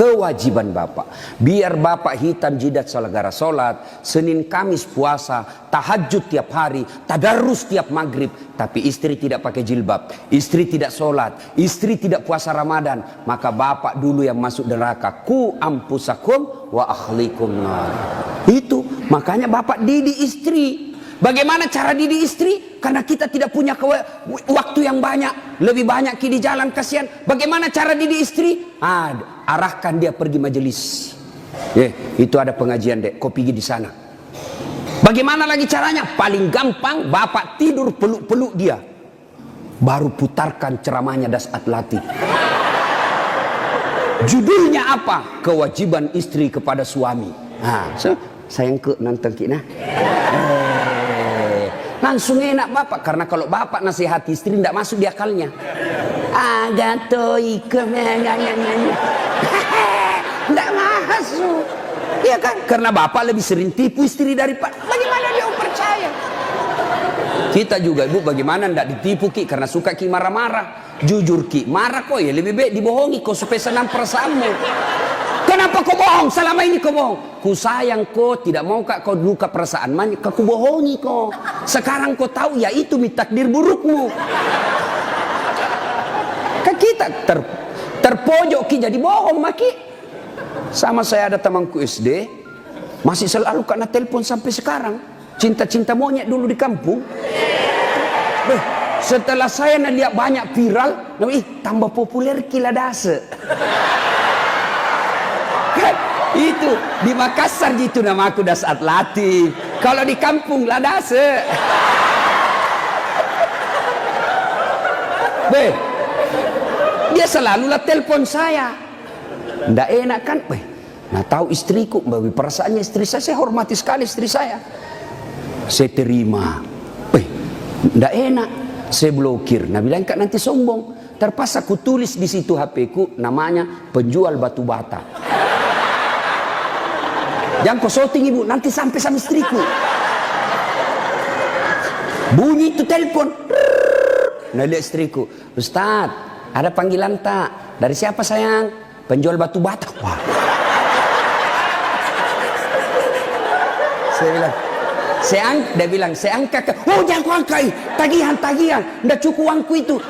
kewajiban bapak. Biar bapak hitam jidat selegara sholat, Senin Kamis puasa, tahajud tiap hari, tadarus tiap maghrib, tapi istri tidak pakai jilbab, istri tidak sholat, istri tidak puasa Ramadan, maka bapak dulu yang masuk neraka. Ku ampusakum wa akhlikum nar. Itu makanya bapak didik istri. Bagaimana cara didik istri? Karena kita tidak punya waktu yang banyak. Lebih banyak di jalan, kasihan. Bagaimana cara didik istri? Arahkan dia pergi majelis. Itu ada pengajian dek, kau pergi di sana. Bagaimana lagi caranya? Paling gampang, bapak tidur peluk-peluk dia. Baru putarkan ceramahnya Dasat Latif. Judulnya apa? Kewajiban istri kepada suami. Sayang ke nonton kita. Langsung enak bapak, karena kalau bapak nasihati istri tidak masuk di akalnya. Tidak masuk, iya kan? Karena bapak lebih sering tipu istri daripada. Bagaimana dia percaya? Kita juga ibu, bagaimana tidak ditipu ki? Karena suka ki marah-marah. Jujur ki, marah kok ya lebih baik dibohongi kau supaya senang perasaanmu. Kenapa kau bohong? Selama ini kau bohong. Ku sayang kau, tidak mau kau luka perasaan man, kau bohongi kau. Sekarang kau tahu ya itu takdir burukmu. Kan kita terpojok ki jadi bohong maki. Sama saya ada temanku SD, masih selalu kena telepon sampai sekarang. Cinta-cinta monyet dulu di kampung. Setelah saya lihat banyak viral, tambah populer kila dase. Itu di Makassar gitu nama aku Dasat Latif. Kalau di kampung Ladase. Dia selalu lah telepon saya. Nggak enak kan? Nah tahu istriku, bagi perasaannya istri saya hormati sekali istri saya. Saya terima. Nggak enak. Saya blokir. Nah bilang kak nanti sombong. Terpaksa ku tulis di situ HP-ku namanya penjual batu bata. Jangan kau shooting ibu, nanti sampai sama istriku. Bunyi itu telepon. Nah lihat istriku, Ustaz, ada panggilan tak? Dari siapa sayang? Penjual batu bata. Wah. Dia bilang, saya angkat. Oh jangan kau angkat, tagihan. Nggak cukup uangku itu.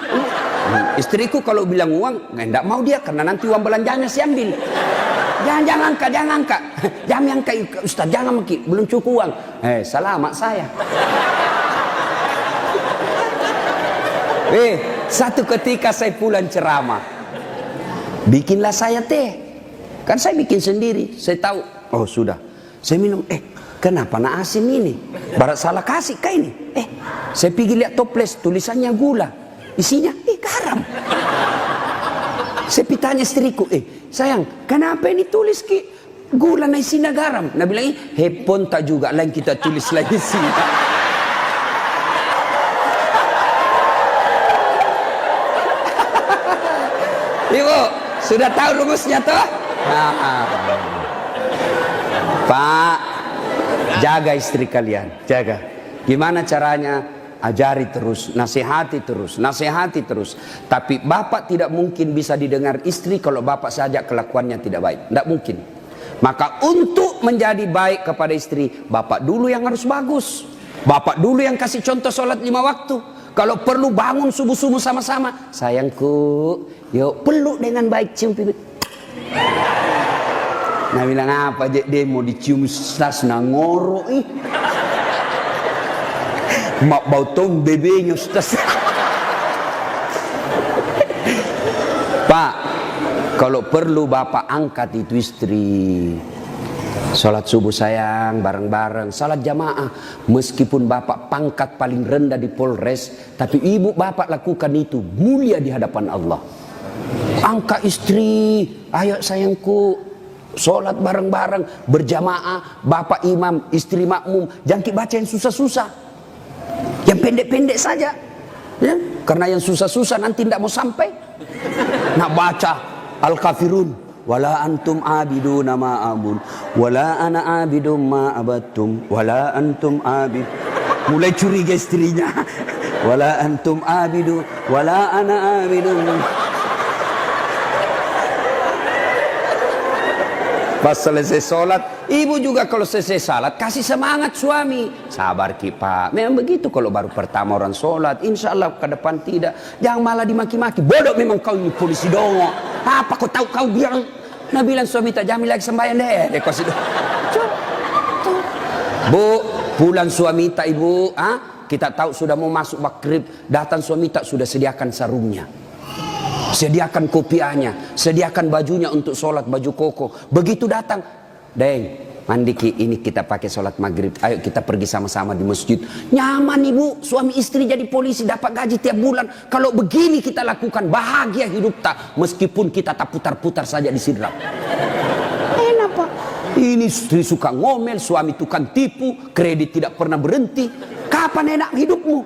Istriku kalau bilang uang, nggak mau dia karena nanti uang belanjanya saya ambil. Jangan angkat. Jangan angkat Ustaz, jangan maki, belum cukup uang. Selamat saya. Satu ketika saya pulang ceramah. Bikinlah saya teh. Kan saya bikin sendiri. Saya tahu, oh sudah. Saya minum, kenapa nak asin ini? Barat salah kasih kah ini? Saya pergi lihat toples, tulisannya gula. Isinya, garam. Saya tanya istriku, sayang, kenapa ini tulis ki gula na isinya garam? Nah bilang, hepon tak juga, lain kita tulis lagi sih. Ibu, sudah tahu rumusnya toh? Pak, jaga istri kalian, jaga. Gimana caranya? Ajari terus, nasihati terus. Tapi bapak tidak mungkin bisa didengar istri kalau bapak saja kelakuannya tidak baik. Tidak mungkin. Maka untuk menjadi baik kepada istri, bapak dulu yang harus bagus. Bapak dulu yang kasih contoh sholat 5 waktu. Kalau perlu bangun subuh-subuh sama-sama. Sayangku, yuk peluk dengan baik, cium pipi. Nah bilang apa, dia mau dicium stas ngoro mak bau tong bebenya Ustaz. Pak, kalau perlu bapak angkat itu istri. Salat subuh sayang, bareng-bareng, salat jamaah. Meskipun bapak pangkat paling rendah di Polres, tapi ibu bapak lakukan itu mulia di hadapan Allah. Angkat istri, ayo sayangku, salat bareng-bareng, berjamaah, bapak imam, istri makmum. Jangan baca yang susah-susah. Yang pendek-pendek saja ya? Karena yang susah-susah nanti tidak mau sampai. Nak baca Al-Kafirun, wala antum abiduna ma abun, wala ana abidum ma abattum, wala antum abid. Mulai curiga istrinya. Wala antum abidu, wala ana abidum. Pas selesai sholat, ibu juga kalau selesai sholat kasih semangat suami. Sabar Ki Pak, memang begitu kalau baru pertama orang sholat. Insya Allah ke depan tidak. Jangan malah dimaki-maki. Bodoh memang kau ini polisi dongo. Apa kau tahu kau bilang? Nah bilang suami tak jamin lagi sembahyang deh. Kau sudah. Bu, pulang suami tak ibu. Kita tahu sudah mau masuk maghrib. Datang suami tak sudah sediakan sarungnya. Sediakan kopiahnya, sediakan bajunya untuk sholat, baju koko. Begitu datang, Deng, mandi Ki, ini kita pakai sholat maghrib. Ayo kita pergi sama-sama di masjid. Nyaman ibu, suami istri jadi polisi, dapat gaji tiap bulan. Kalau begini kita lakukan, bahagia hidup tak. Meskipun kita tak putar-putar saja di sidrap. Enak Pak. Ini istri suka ngomel, suami tukang tipu, kredit tidak pernah berhenti. Kapan enak hidupmu?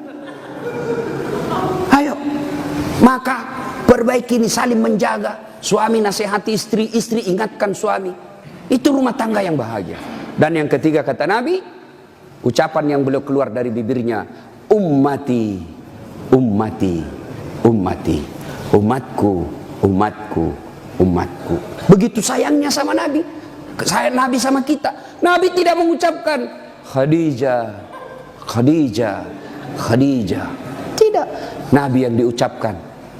Ayo, maka perbaiki ini, saling menjaga. Suami nasihati istri, istri ingatkan suami. Itu rumah tangga yang bahagia. Dan yang ketiga kata Nabi, ucapan yang beliau keluar dari bibirnya, ummati, ummati, ummati, umatku, umatku, umatku. Begitu sayangnya sama Nabi. Sayang Nabi sama kita. Nabi tidak mengucapkan Khadijah, Khadijah, Khadijah. Tidak. Nabi yang diucapkan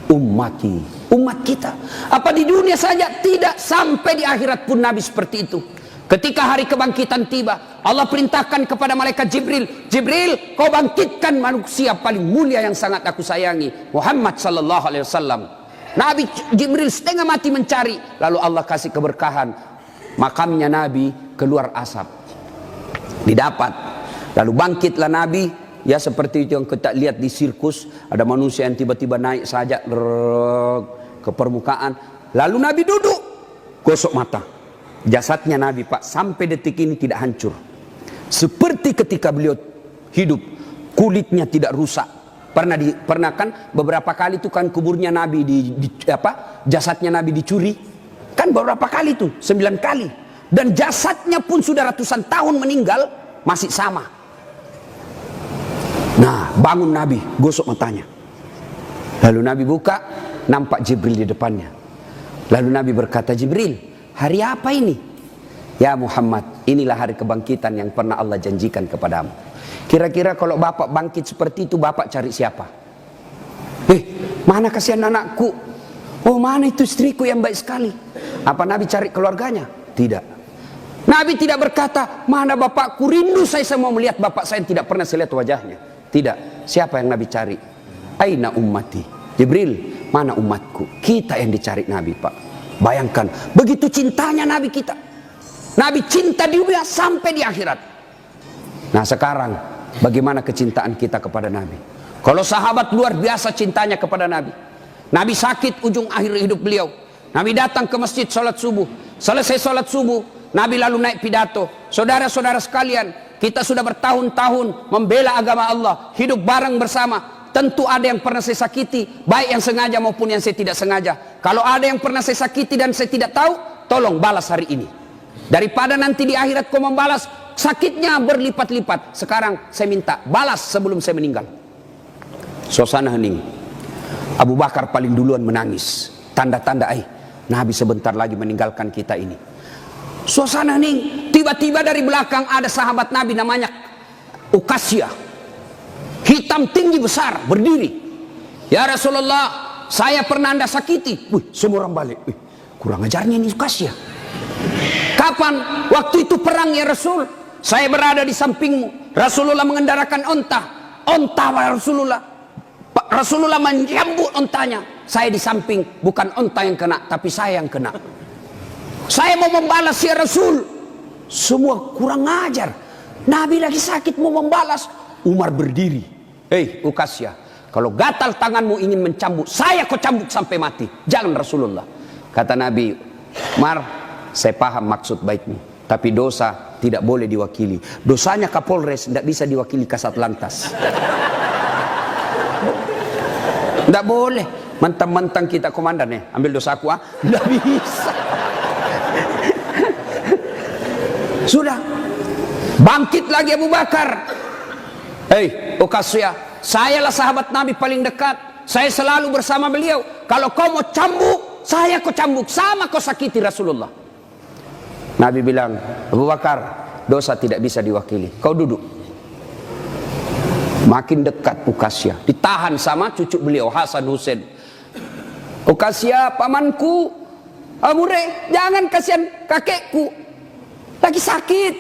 ummati, umat kita. Apa di dunia saja? Tidak, sampai di akhirat pun Nabi seperti itu. Ketika hari kebangkitan tiba, Allah perintahkan kepada malaikat Jibril, Jibril, kau bangkitkan manusia paling mulia yang sangat aku sayangi, Muhammad sallallahu alaihi wasallam. Nabi Jibril setengah mati mencari, lalu Allah kasih keberkahan, makamnya Nabi keluar asap, didapat. Lalu bangkitlah Nabi. Ya seperti itu yang kita lihat di sirkus, ada manusia yang tiba-tiba naik saja ke permukaan. Lalu Nabi duduk, gosok mata. Jasadnya Nabi Pak sampai detik ini tidak hancur. Seperti ketika beliau hidup, kulitnya tidak rusak. Pernah kan beberapa kali itu kan kuburnya Nabi jasadnya Nabi dicuri. Kan beberapa kali itu, 9 kali. Dan jasadnya pun sudah ratusan tahun meninggal, masih sama. Nah, bangun Nabi, gosok matanya. Lalu Nabi buka, nampak Jibril di depannya. Lalu Nabi berkata, Jibril, hari apa ini? Ya Muhammad, inilah hari kebangkitan yang pernah Allah janjikan kepadamu. Kira-kira kalau bapak bangkit seperti itu, bapak cari siapa? Mana kasihan anakku? Oh, mana itu istriku yang baik sekali? Apa Nabi cari keluarganya? Tidak. Nabi tidak berkata, mana bapakku, rindu saya mau melihat bapak saya yang tidak pernah saya lihat wajahnya. Tidak. Siapa yang Nabi cari? Aina ummati. Jibril, mana umatku? Kita yang dicari Nabi Pak. Bayangkan, begitu cintanya Nabi kita. Nabi cinta di dunia sampai di akhirat. Nah sekarang, bagaimana kecintaan kita kepada Nabi? Kalau sahabat luar biasa cintanya kepada Nabi. Nabi sakit ujung akhir hidup beliau. Nabi datang ke masjid sholat subuh. Selesai sholat subuh, Nabi lalu naik pidato. Saudara-saudara sekalian, kita sudah bertahun-tahun membela agama Allah, hidup bareng bersama. Tentu ada yang pernah saya sakiti, baik yang sengaja maupun yang saya tidak sengaja. Kalau ada yang pernah saya sakiti dan saya tidak tahu, tolong balas hari ini. Daripada nanti di akhirat kau membalas, sakitnya berlipat-lipat. Sekarang saya minta balas sebelum saya meninggal. Suasana hening. Abu Bakar paling duluan menangis. Tanda-tanda Nabi sebentar lagi meninggalkan kita ini. Suasana hening. Tiba-tiba dari belakang ada sahabat Nabi namanya Uqasyah. Hitam tinggi besar, berdiri. Ya Rasulullah, saya pernah anda sakiti. Semua orang balik. Kurang ajarnya ini Uqasyah. Kapan? Waktu itu perang ya Rasul. Saya berada di sampingmu. Rasulullah mengendarakan onta. Onta Rasulullah. Rasulullah menyambut ontanya. Saya di samping, bukan onta yang kena, tapi saya yang kena. Saya mau membalas ya Rasul. Semua kurang ajar. Nabi lagi sakit mau membalas. Umar berdiri. Uqasyah, kalau gatal tanganmu ingin mencambuk, saya kau cambuk sampai mati. Jangan Rasulullah. Kata Nabi, Umar, saya paham maksud baikmu, tapi dosa tidak boleh diwakili. Dosanya Kapolres tidak bisa diwakili Kasat Lantas. Tidak boleh. Mentang-mentang kita komandan ambil dosaku tidak bisa. Sudah bangkit lagi Abu Bakar. Uqasyah, sayalah sahabat Nabi paling dekat. Saya selalu bersama beliau. Kalau kau mau cambuk, saya kau cambuk. Sama kau sakiti Rasulullah. Nabi bilang, Abu Bakar, dosa tidak bisa diwakili, kau duduk. Makin dekat Ukasya, ditahan sama cucu beliau Hasan Husain. Ukasya, pamanku, Amure, jangan kasihan kakekku, lagi sakit.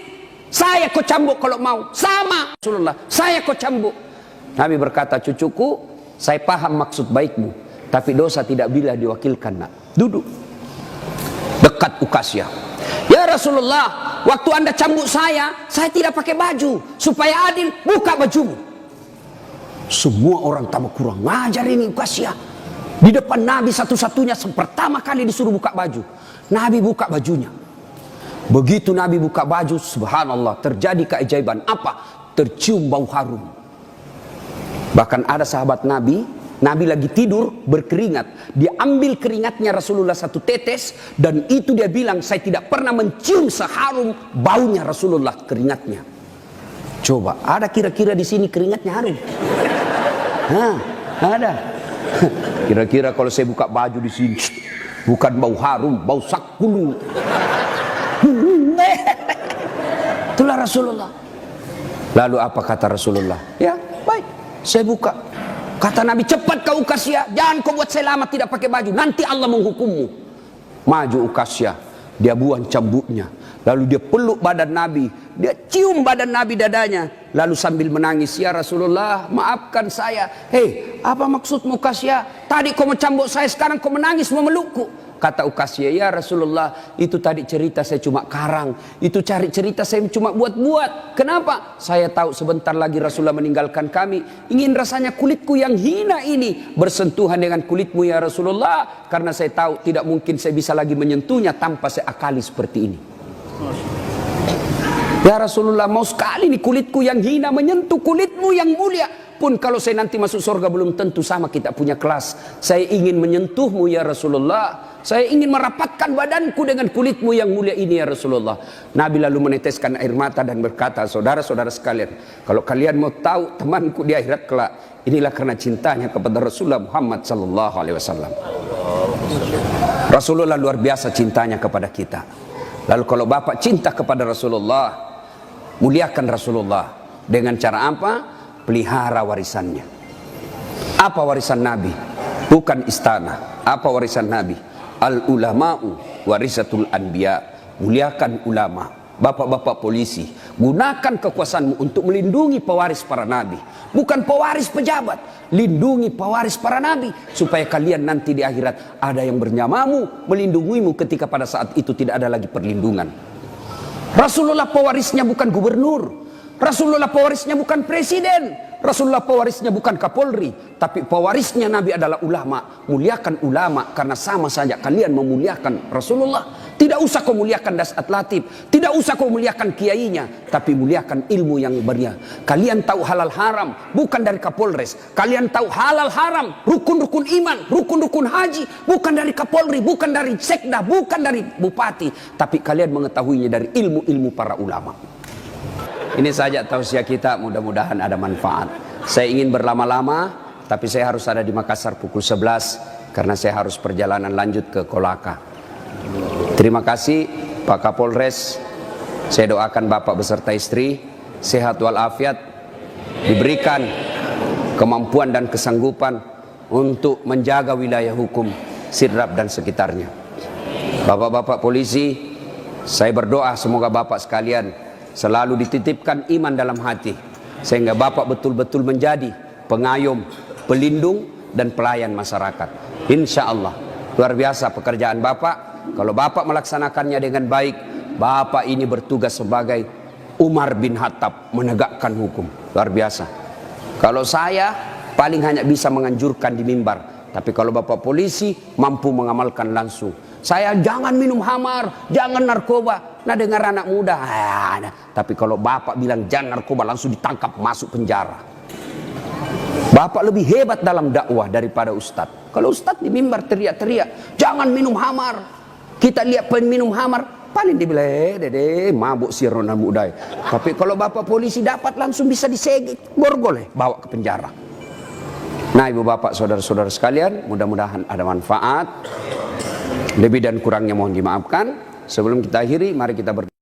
Saya kau cambuk kalau mau. Sama Rasulullah, saya kau cambuk. Nabi berkata, cucuku, saya paham maksud baikmu, tapi dosa tidak bila diwakilkan, nak. Duduk dekat Ukasya. Ya Rasulullah, waktu anda cambuk saya tidak pakai baju. Supaya adil, buka bajumu. Semua orang tambah kurang ngajar ini Ukasya. Di depan Nabi satu-satunya pertama kali disuruh buka baju. Nabi buka bajunya. Begitu Nabi buka baju, subhanallah, terjadi keajaiban. Apa? Tercium bau harum. Bahkan ada sahabat Nabi lagi tidur berkeringat. Dia ambil keringatnya Rasulullah satu tetes, dan itu dia bilang, saya tidak pernah mencium seharum baunya Rasulullah keringatnya. Coba, ada kira-kira di sini keringatnya harum? Hah, ada. Kira-kira kalau saya buka baju di sini, bukan bau harum, bau sakulu. Itulah Rasulullah. Lalu apa kata Rasulullah? Ya, baik, saya buka. Kata Nabi, cepat kau Ukasya, jangan kau buat saya lama tidak pakai baju, nanti Allah menghukummu. Maju Ukasya, dia buang cambuknya, lalu dia peluk badan Nabi, dia cium badan Nabi dadanya, lalu sambil menangis, ya Rasulullah, maafkan saya. Hei, apa maksudmu Ukasya? Tadi kau mencambuk saya, sekarang kau menangis memelukku. Kata Ukasya, ya Rasulullah, itu tadi cerita saya cuma karang, itu cari cerita saya cuma buat-buat. Kenapa? Saya tahu sebentar lagi Rasulullah meninggalkan kami. Ingin rasanya kulitku yang hina ini bersentuhan dengan kulitmu ya Rasulullah, karena saya tahu tidak mungkin saya bisa lagi menyentuhnya tanpa saya akali seperti ini. Ya Rasulullah, mau sekali nih kulitku yang hina menyentuh kulitmu yang mulia. Pun kalau saya nanti masuk surga belum tentu sama kita punya kelas. Saya ingin menyentuhmu ya Rasulullah. Saya ingin merapatkan badanku dengan kulitmu yang mulia ini ya Rasulullah. Nabi lalu meneteskan air mata dan berkata, saudara-saudara sekalian, kalau kalian mau tahu temanku di akhirat kelak, inilah karena cintanya kepada Rasulullah Muhammad sallallahu alaihi wasallam. Rasulullah luar biasa cintanya kepada kita. Lalu kalau Bapak cinta kepada Rasulullah, muliakan Rasulullah dengan cara apa? Pelihara warisannya. Apa warisan Nabi? Bukan istana. Apa warisan Nabi? Al ulama'u warisatul anbiya. Muliakan ulama. Bapak-bapak polisi, gunakan kekuasaanmu untuk melindungi pewaris para nabi. Bukan pewaris pejabat, lindungi pewaris para nabi, supaya kalian nanti di akhirat ada yang bernyamamu, melindungimu ketika pada saat itu tidak ada lagi perlindungan. Rasulullah pewarisnya bukan gubernur, Rasulullah pewarisnya bukan presiden, Rasulullah pewarisnya bukan Kapolri, tapi pewarisnya Nabi adalah ulama. Muliakan ulama, karena sama saja kalian memuliakan Rasulullah. Tidak usah kau muliakan Dasat Latif, tidak usah kau muliakan kiainya, tapi muliakan ilmu yang beria. Kalian tahu halal haram bukan dari Kapolres, kalian tahu halal haram, rukun-rukun iman, rukun-rukun haji bukan dari Kapolri, bukan dari sekda, bukan dari bupati, tapi kalian mengetahuinya dari ilmu-ilmu para ulama. Ini saja tausiah kita, mudah-mudahan ada manfaat. Saya ingin berlama-lama, tapi saya harus ada di Makassar pukul 11 karena saya harus perjalanan lanjut ke Kolaka. Terima kasih Pak Kapolres. Saya doakan Bapak beserta istri sehat walafiat, diberikan kemampuan dan kesanggupan untuk menjaga wilayah hukum Sidrap dan sekitarnya. Bapak-bapak polisi, saya berdoa semoga Bapak sekalian selalu dititipkan iman dalam hati, sehingga Bapak betul-betul menjadi pengayom, pelindung, dan pelayan masyarakat. Insya Allah, luar biasa pekerjaan Bapak. Kalau Bapak melaksanakannya dengan baik, Bapak ini bertugas sebagai Umar bin Khattab, menegakkan hukum. Luar biasa. Kalau saya paling hanya bisa menganjurkan di mimbar, tapi kalau Bapak polisi mampu mengamalkan langsung. Saya jangan minum khamar, jangan narkoba. Nah, dengar anak muda, tapi kalau Bapak bilang jangan narkoba, langsung ditangkap, masuk penjara. Bapak lebih hebat dalam dakwah daripada ustadz. Kalau ustadz di mimbar teriak-teriak, jangan minum khamar. Kita lihat peminum khamar, paling dibilang, dede, mabuk si Ronald Mudai. Tapi kalau Bapak polisi dapat langsung bisa disegit, borgol, bawa ke penjara. Nah, ibu bapak, saudara-saudara sekalian, mudah-mudahan ada manfaat. Lebih dan kurangnya mohon dimaafkan. Sebelum kita akhiri, mari kita berdoa.